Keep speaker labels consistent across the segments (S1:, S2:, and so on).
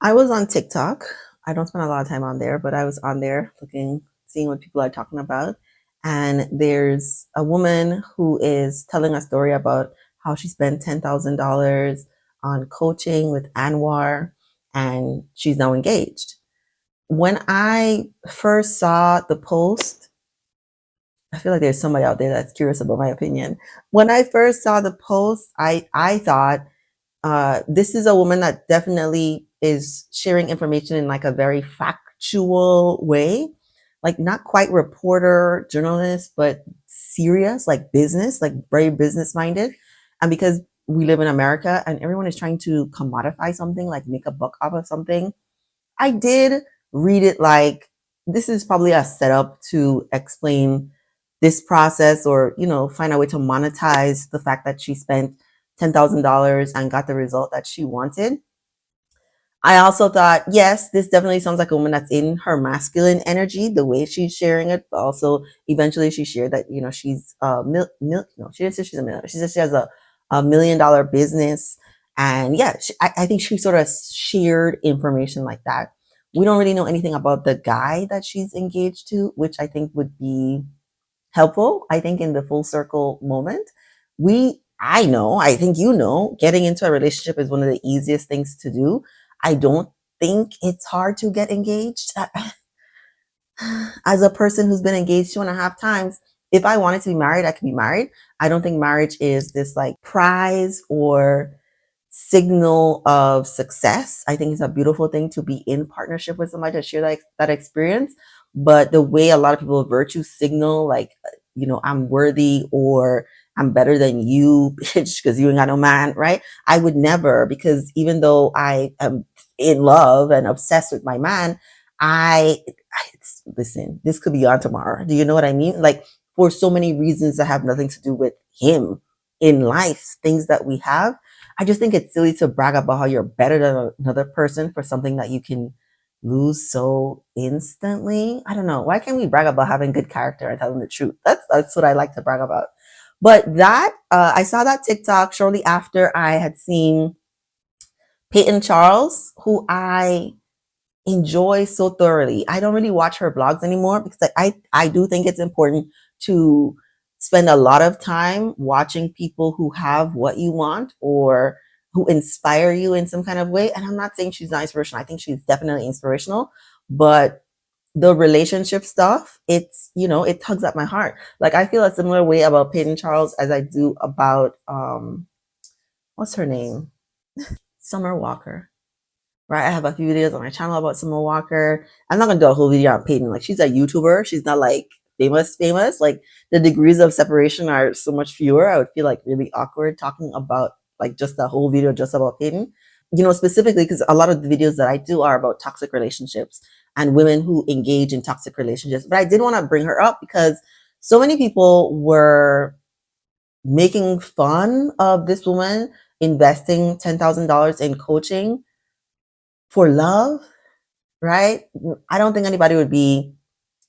S1: I was on TikTok. I don't spend a lot of time on there, but I was on there looking, seeing what people are talking about. And there's a woman who is telling a story about how she spent $10,000 on coaching with Anwar and she's now engaged. When I first saw the post, I feel like there's somebody out there that's curious about my opinion. When I first saw the post, I thought this is a woman that definitely is sharing information in like a very factual way, like not quite reporter, journalist, but serious, like business, like very business minded. And because we live in America and everyone is trying to commodify something, like make a buck off of something, I did read it like this is probably a setup to explain this process or, find a way to monetize the fact that she spent $10,000 and got the result that she wanted. I also thought, yes, this definitely sounds like a woman that's in her masculine energy, the way she's sharing it. But also, eventually, she shared that she's no, she didn't say she's a millionaire. She said she has a $1 million business, and yeah, I think she sort of shared information like that. We don't really know anything about the guy that she's engaged to, which I think would be helpful. I think in the full circle moment, I think getting into a relationship is one of the easiest things to do. I don't think it's hard to get engaged. As a person who's been engaged 2.5 times, if I wanted to be married, I could be married. I don't think marriage is this like prize or signal of success. I think it's a beautiful thing to be in partnership with somebody to share that experience. But the way a lot of people virtue signal, like, I'm worthy or I'm better than you, bitch, because you ain't got no man, right? I would never, because even though I am in love and obsessed with my man, listen, this could be on tomorrow. Do you know what I mean? Like, for so many reasons that have nothing to do with him in life, things that we have. I just think it's silly to brag about how you're better than another person for something that you can lose so instantly. I don't know. Why can't we brag about having good character and telling the truth? That's what I like to brag about. But I saw that TikTok shortly after I had seen Peyton Charles, who I enjoy so thoroughly. I don't really watch her blogs anymore because I do think it's important to spend a lot of time watching people who have what you want or who inspire you in some kind of way. And I'm not saying she's not inspirational. I think she's definitely inspirational, but the relationship stuff, it tugs at my heart. Like, I feel a similar way about Peyton Charles as I do about what's her name? Summer Walker, right? I have a few videos on my channel about Simone Walker. I'm not gonna do a whole video on Peyton. Like, she's a YouTuber. She's not like famous. Like, the degrees of separation are so much fewer. I would feel like really awkward talking about like just the whole video just about Peyton. Specifically because a lot of the videos that I do are about toxic relationships and women who engage in toxic relationships. But I did want to bring her up because so many people were making fun of this woman investing $10,000 in coaching for love, right? I don't think anybody would be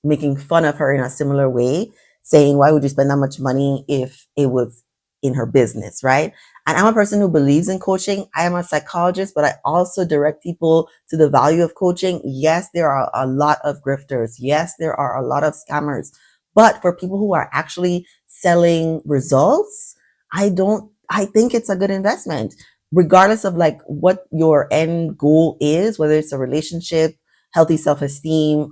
S1: making fun of her in a similar way, saying, why would you spend that much money if it was in her business, right? And I'm a person who believes in coaching. I am a psychologist, but I also direct people to the value of coaching. Yes, there are a lot of grifters. Yes, there are a lot of scammers. But for people who are actually selling results, I think it's a good investment, regardless of like what your end goal is, whether it's a relationship, healthy self-esteem,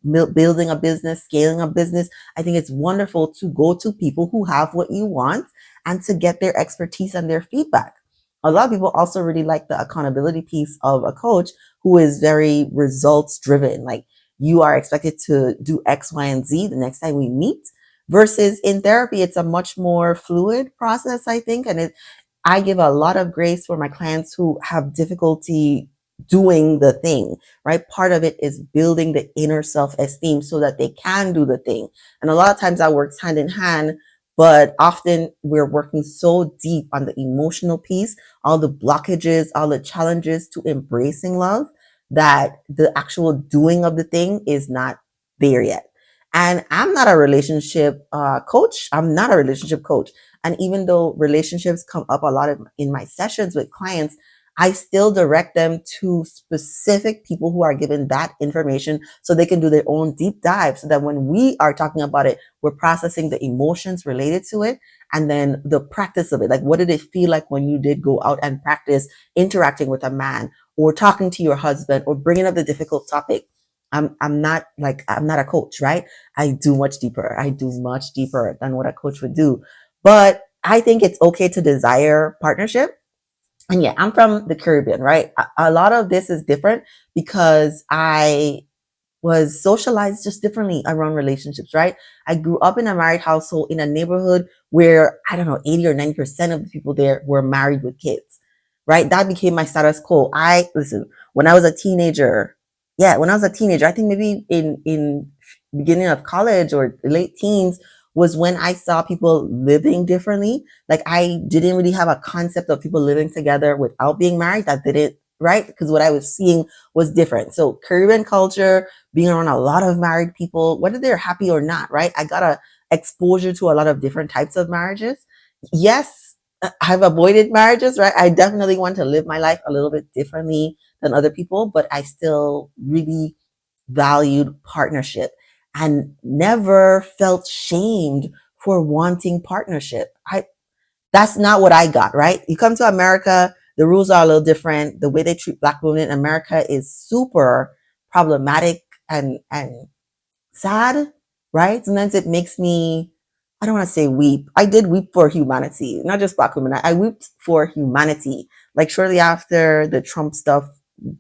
S1: building a business, scaling a business. I think it's wonderful to go to people who have what you want and to get their expertise and their feedback. A lot of people also really like the accountability piece of a coach who is very results driven. Like, you are expected to do X, Y, and Z the next time we meet. Versus in therapy, it's a much more fluid process, I think. And I give a lot of grace for my clients who have difficulty doing the thing, right? Part of it is building the inner self-esteem so that they can do the thing. And a lot of times that works hand in hand, but often we're working so deep on the emotional piece, all the blockages, all the challenges to embracing love, that the actual doing of the thing is not there yet. And I'm not a relationship coach. I'm not a relationship coach. And even though relationships come up a lot in my sessions with clients, I still direct them to specific people who are given that information so they can do their own deep dive, so that when we are talking about it, we're processing the emotions related to it and then the practice of it. Like, what did it feel like when you did go out and practice interacting with a man or talking to your husband or bringing up the difficult topic? I'm not a coach, right? I do much deeper. I do much deeper than what a coach would do. But I think it's okay to desire partnership. And yeah, I'm from the Caribbean, right? A lot of this is different because I was socialized just differently around relationships, right? I grew up in a married household in a neighborhood where, I don't know, 80 or 90% of the people there were married with kids, right? That became my status quo. Listen, when I was a teenager, I think maybe in beginning of college or late teens was when I saw people living differently. Like, I didn't really have a concept of people living together without being married. That didn't, right? Because what I was seeing was different. So Caribbean culture, being around a lot of married people, whether they're happy or not, right? I got a exposure to a lot of different types of marriages. Yes, I've avoided marriages, right? I definitely want to live my life a little bit differently than other people, but I still really valued partnership and never felt shamed for wanting partnership. That's not what I got, right? You come to America, the rules are a little different. The way they treat Black women in America is super problematic and sad, right? Sometimes it makes me, I don't want to say weep. I did weep for humanity, not just Black women. I wept for humanity. Like, shortly after the Trump stuff,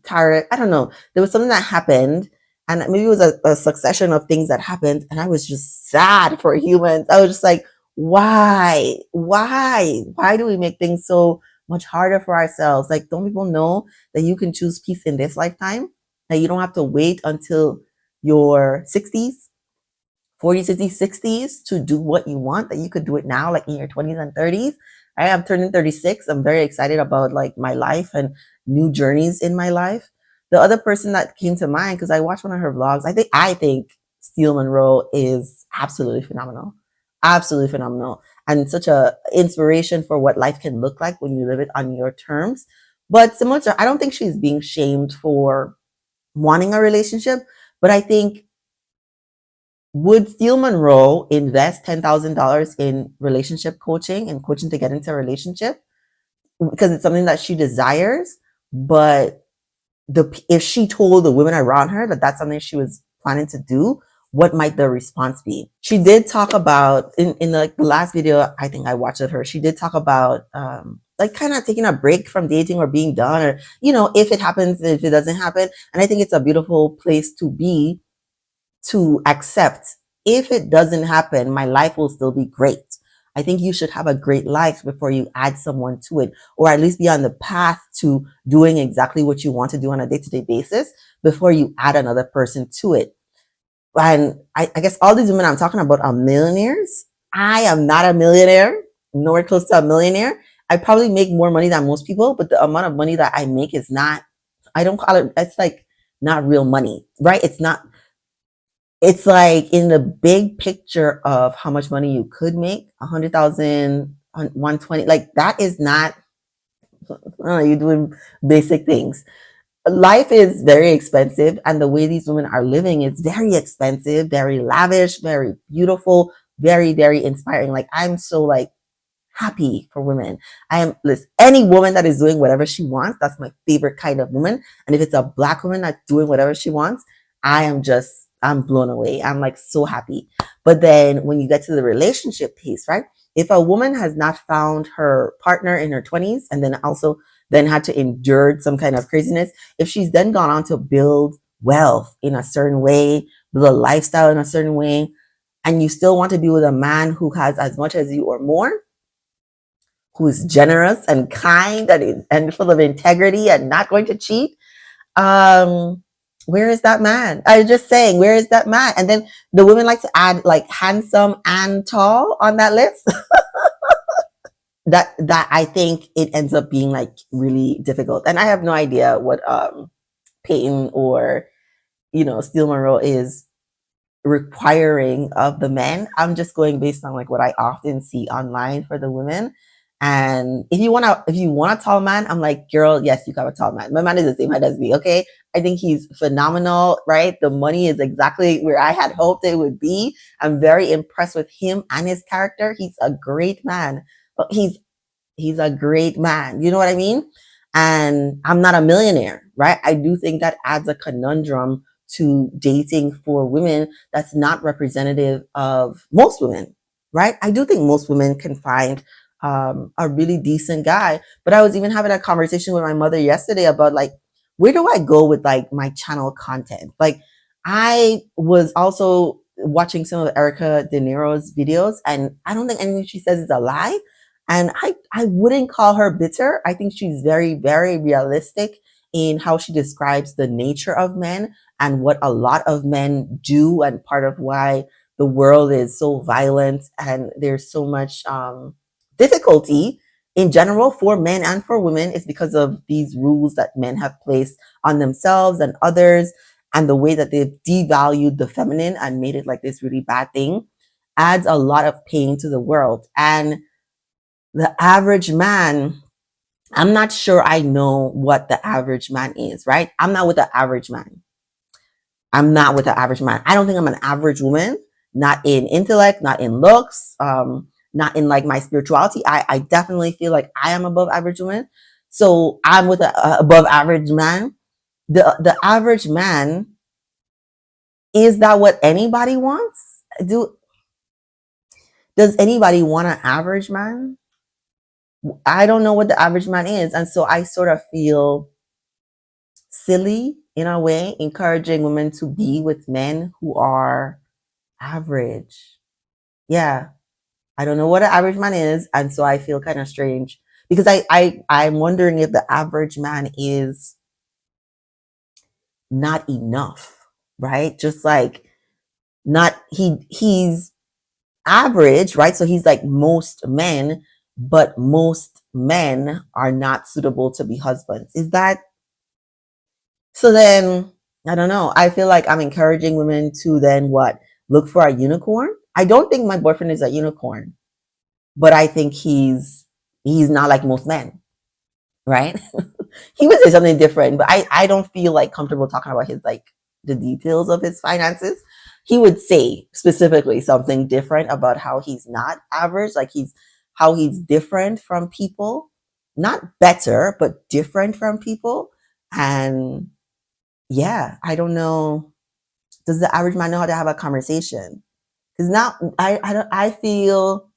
S1: I don't know. There was something that happened, and maybe it was a succession of things that happened, and I was just sad for humans. I was just like, why do we make things so much harder for ourselves? Like, don't people know that you can choose peace in this lifetime? That you don't have to wait until your 60s, 40s, 50s, 60s to do what you want, that you could do it now, like in your 20s and 30s. I am turning 36. I'm very excited about like my life and new journeys in my life. The other person that came to mind, because I watched one of her vlogs, I think Steele Monroe is absolutely phenomenal. Absolutely phenomenal. And such a inspiration for what life can look like when you live it on your terms. But similar to, I don't think she's being shamed for wanting a relationship, but I think, would Steele Monroe invest $10,000 in relationship coaching and coaching to get into a relationship because it's something that she desires? But if she told the women around her that that's something she was planning to do, what might the response be? She did talk about in like the last video I think I watched of her. She did talk about like kind of taking a break from dating or being done, or if it happens, if it doesn't happen. And I think it's a beautiful place to be, to accept, if it doesn't happen, my life will still be great. I think you should have a great life before you add someone to it, or at least be on the path to doing exactly what you want to do on a day-to-day basis before you add another person to it. And I guess all these women I'm talking about are millionaires. I am not a millionaire, nowhere close to a millionaire. I probably make more money than most people, but the amount of money that I make is not, I don't call it, it's like not real money, right? It's like in the big picture of how much money you could make, 100,000, 120, like that is not, you're doing basic things. Life is very expensive, and the way these women are living is very expensive, very lavish, very beautiful, very, very inspiring. Like, I'm so like happy for women. Listen, any woman that is doing whatever she wants, that's my favorite kind of woman. And if it's a Black woman that's doing whatever she wants, I'm blown away. I'm like so happy. But then when you get to the relationship piece, right? If a woman has not found her partner in her 20s and then had to endure some kind of craziness, if she's then gone on to build wealth in a certain way, build a lifestyle in a certain way, and you still want to be with a man who has as much as you or more, who is generous and kind and full of integrity and not going to cheat, where is that man? I'm just saying, where is that man? And then the women like to add like handsome and tall on that list. that I think it ends up being like really difficult. And I have no idea what Peyton or Steele Monroe is requiring of the men. I'm just going based on like what I often see online for the women. And if you want a tall man, I'm like, girl, yes, you got a tall man. My man is the same height as me, okay? I think he's phenomenal, right? The money is exactly where I had hoped it would be. I'm very impressed with him and his character. He's a great man. But he's a great man. You know what I mean? And I'm not a millionaire, right? I do think that adds a conundrum to dating for women that's not representative of most women, right? I do think most women can find a really decent guy. But I was even having a conversation with my mother yesterday about like, where do I go with like my channel content? Like, I was also watching some of Erica De Niro's videos, and I don't think anything she says is a lie. And I wouldn't call her bitter. I think she's very, very realistic in how she describes the nature of men and what a lot of men do, and part of why the world is so violent and there's so much difficulty in general for men and for women is because of these rules that men have placed on themselves and others, and the way that they've devalued the feminine and made it like this really bad thing adds a lot of pain to the world. And the average man, I'm not sure I know what the average man is, right? I'm not with the average man. I'm not with the average man. I don't think I'm an average woman, not in intellect, not in looks, not in like my spirituality. I definitely feel like I am above average woman. So I'm with a above average man. The average man, is that what anybody wants? Does anybody want an average man? I don't know what the average man is. And so I sort of feel silly in a way, encouraging women to be with men who are average. Yeah. I don't know what an average man is. And so I feel kind of strange because I'm wondering if the average man is not enough, right? Just like not, he's average, right? So he's like most men, but most men are not suitable to be husbands. Is that so? Then I don't know. I feel like I'm encouraging women to then what? Look for a unicorn. I don't think my boyfriend is a unicorn, but I think he's not like most men, right? He would say something different, but I don't feel like comfortable talking about his like the details of his finances. He would say specifically something different about how he's not average, like how he's different from people, not better, but different from people. And yeah, I don't know. Does the average man know how to have a conversation? Because now I feel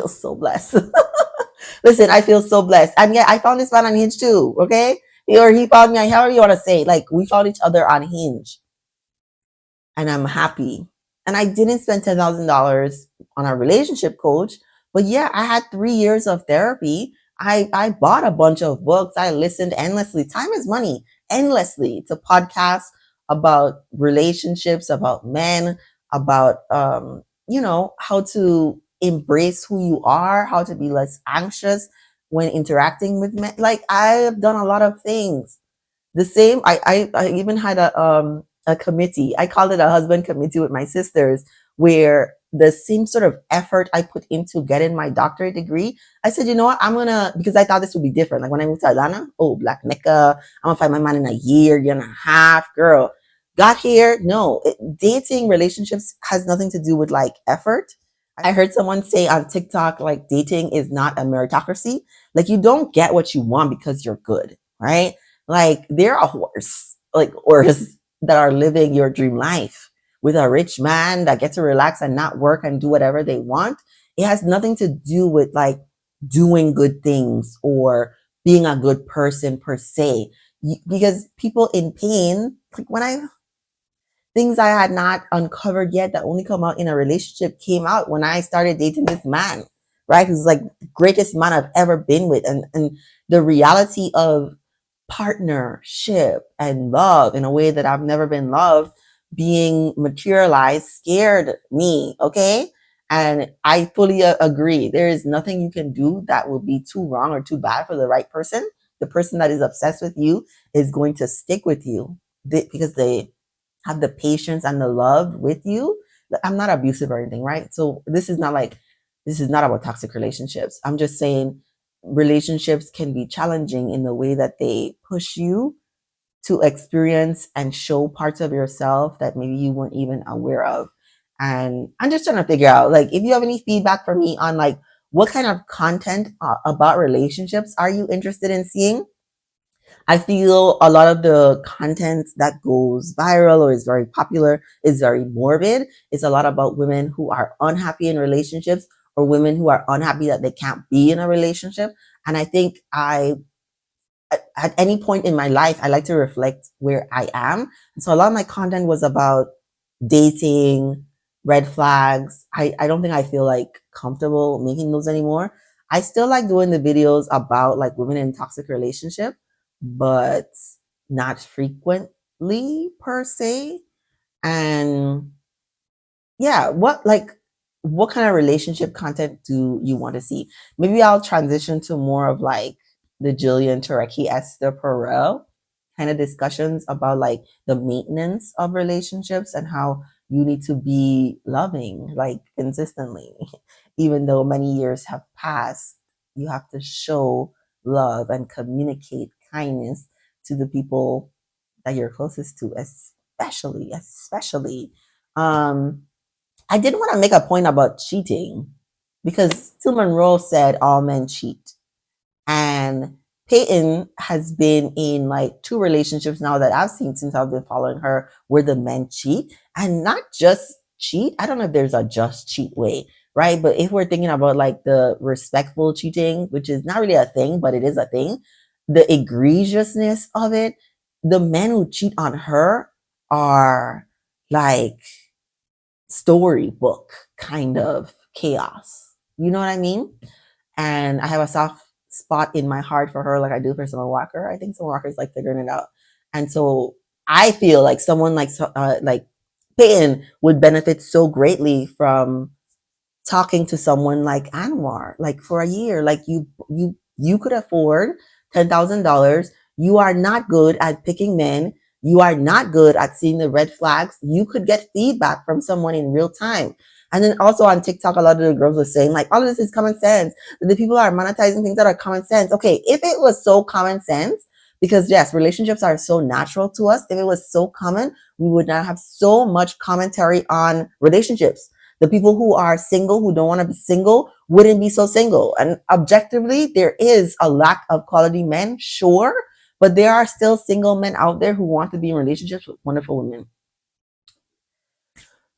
S1: so blessed. Listen, I feel so blessed. And yeah, I found this man on Hinge too, okay? Or he found me on, however you want to say. Like, we found each other on Hinge. And I'm happy. And I didn't spend $10,000 on a relationship coach. But yeah, I had 3 years of therapy. I bought a bunch of books. I listened endlessly. Time is money, endlessly, to podcasts about relationships, about men, about, how to embrace who you are, how to be less anxious when interacting with men. Like, I have done a lot of things. The same, I even had a committee. I called it a husband committee with my sisters, where the same sort of effort I put into getting my doctorate degree, I said, you know what, because I thought this would be different. Like when I moved to Atlanta, oh, Black Mecca, I'm gonna find my man in a year and a half, girl. Got here, no. Dating relationships has nothing to do with like effort. I heard someone say on TikTok, like dating is not a meritocracy. Like you don't get what you want because you're good, right? Like there are horses that are living your dream life with a rich man that gets to relax and not work and do whatever they want. It has nothing to do with like doing good things or being a good person per se. Because people in pain, like things I had not uncovered yet that only come out in a relationship came out when I started dating this man, right? Who's like the greatest man I've ever been with. And the reality of partnership and love in a way that I've never been loved being materialized scared me, okay? And I fully agree. There is nothing you can do that will be too wrong or too bad for the right person. The person that is obsessed with you is going to stick with you because they have the patience and the love with you. I'm not abusive or anything, right? So this is not like This is not about toxic relationships. I'm just saying relationships can be challenging in the way that they push you to experience and show parts of yourself that maybe you weren't even aware of. And I'm just trying to figure out, like, if you have any feedback for me on like what kind of content about relationships are you interested in seeing? I feel a lot of the content that goes viral or is very popular is very morbid. It's a lot about women who are unhappy in relationships or women who are unhappy that they can't be in a relationship. And I think at any point in my life, I like to reflect where I am. And so a lot of my content was about dating, red flags. I don't think I feel like comfortable making those anymore. I still like doing the videos about like women in toxic relationship, but not frequently per se. And yeah, what kind of relationship content do you want to see? Maybe I'll transition to more of like the Jillian Tureki Esther Perel kind of discussions about like the maintenance of relationships and how you need to be loving like consistently. Even though many years have passed, you have to show love and communicate kindness to the people that you're closest to, especially. Um, I did want to make a point about cheating because Still Monroe said all men cheat. And Peyton has been in like two relationships now that I've seen since I've been following her where the men cheat and not just cheat. I don't know if there's a just cheat way, right? But if we're thinking about like the respectful cheating, which is not really a thing, but it is a thing, the egregiousness of it, the men who cheat on her are like storybook kind of chaos. You know what I mean? And I have a soft spot in my heart for her, like I do for Summer Walker. I think Summer Walker is like figuring it out, and so I feel like someone like Peyton would benefit so greatly from talking to someone like Anwar, like for a year. Like you could afford $10,000. You are not good at picking men. You are not good at seeing the red flags. You could get feedback from someone in real time. And then also on TikTok, a lot of the girls were saying, like, all of this is common sense. The people are monetizing things that are common sense. Okay, if it was so common sense, because yes, relationships are so natural to us. If it was so common, we would not have so much commentary on relationships. The people who are single, who don't want to be single, wouldn't be so single. And objectively, there is a lack of quality men, sure, but there are still single men out there who want to be in relationships with wonderful women.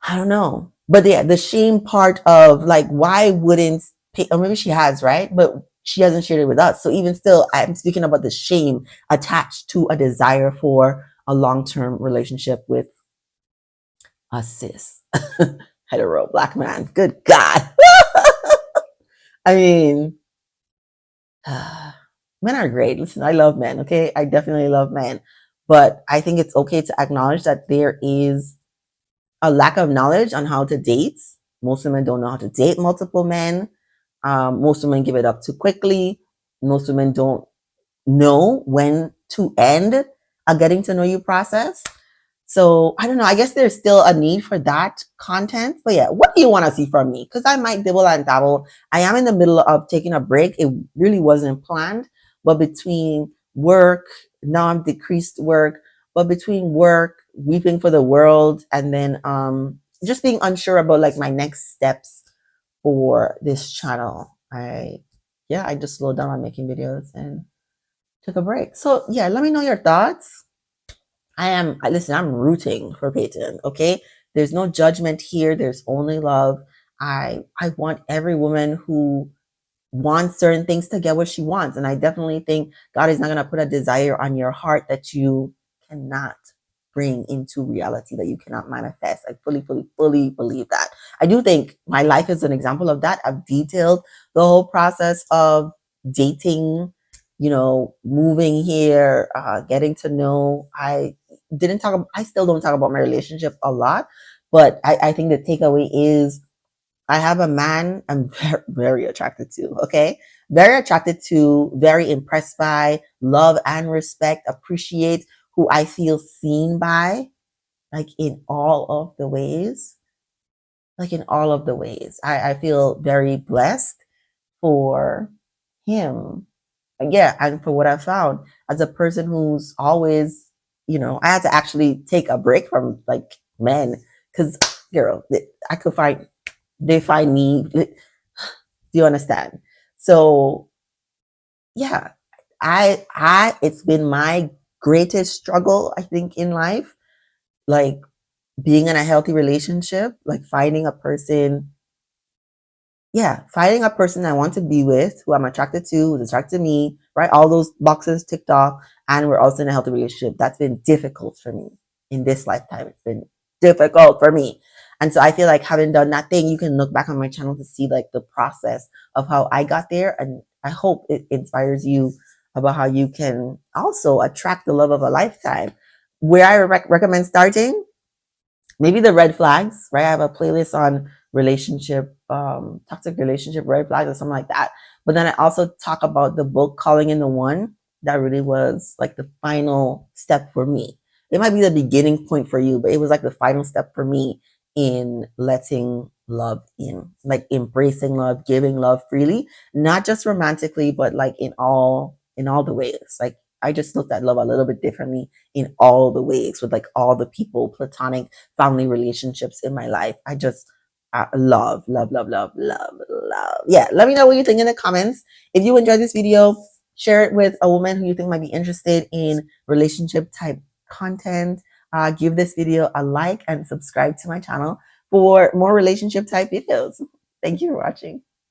S1: I don't know. But yeah, the shame part of like, why wouldn't, or maybe she has, right? But she hasn't shared it with us. So even still, I'm speaking about the shame attached to a desire for a long-term relationship with a cis hetero black man. Good God. I mean, men are great. Listen, I love men, okay? I definitely love men. But I think it's okay to acknowledge that there is a lack of knowledge on how to date. Most women don't know how to date multiple men. Most women give it up too quickly. Most women don't know when to end a getting to know you process. So I don't know. I guess there's still a need for that content. But yeah, what do you want to see from me? Because I might dibble and dabble. I am in the middle of taking a break. It really wasn't planned. But between work, now I'm decreased work, but between work, weeping for the world, and then just being unsure about like my next steps for this channel. I just slowed down on making videos and took a break. So yeah, let me know your thoughts. Listen, I'm rooting for Peyton, okay? There's no judgment here. There's only love. I want every woman who wants certain things to get what she wants. And I definitely think God is not going to put a desire on your heart that you cannot bring into reality, that you cannot manifest. I fully believe that. I do think my life is an example of that. I've detailed the whole process of dating, moving here, getting to know. I still don't talk about my relationship a lot, but I think the takeaway is I have a man I'm very, very attracted to, okay? Very attracted to, very impressed by, love and respect, appreciate, who I feel seen by, like in all of the ways. like in all of the ways. I feel very blessed for him. Yeah, and for what I found as a person who's always, I had to actually take a break from like men because, girl, I could find, they find me. Do you understand? So yeah, it's been my greatest struggle, I think, in life, like being in a healthy relationship, like finding a person I want to be with, who I'm attracted to, who's attracted to me, right? All those boxes ticked off, and we're also in a healthy relationship. That's been difficult for me in this lifetime. It's been difficult for me. And so I feel like having done that thing, you can look back on my channel to see like the process of how I got there. And I hope it inspires you about how you can also attract the love of a lifetime. Where I recommend starting, maybe the red flags, right? I have a playlist on toxic relationship red flags or something like that. But then I also talk about the book Calling in the One. That really was like the final step for me. It might be the beginning point for you, but it was like the final step for me in letting love in, like embracing love, giving love freely, not just romantically, but like in all the ways. Like I just looked at love a little bit differently in all the ways, with like all the people, platonic, family relationships in my life. I just love, love, love, love, love, love. Yeah, let me know what you think in the comments. If you enjoyed this video, share it with a woman who you think might be interested in relationship type content. Give this video a like and subscribe to my channel for more relationship type videos. Thank you for watching.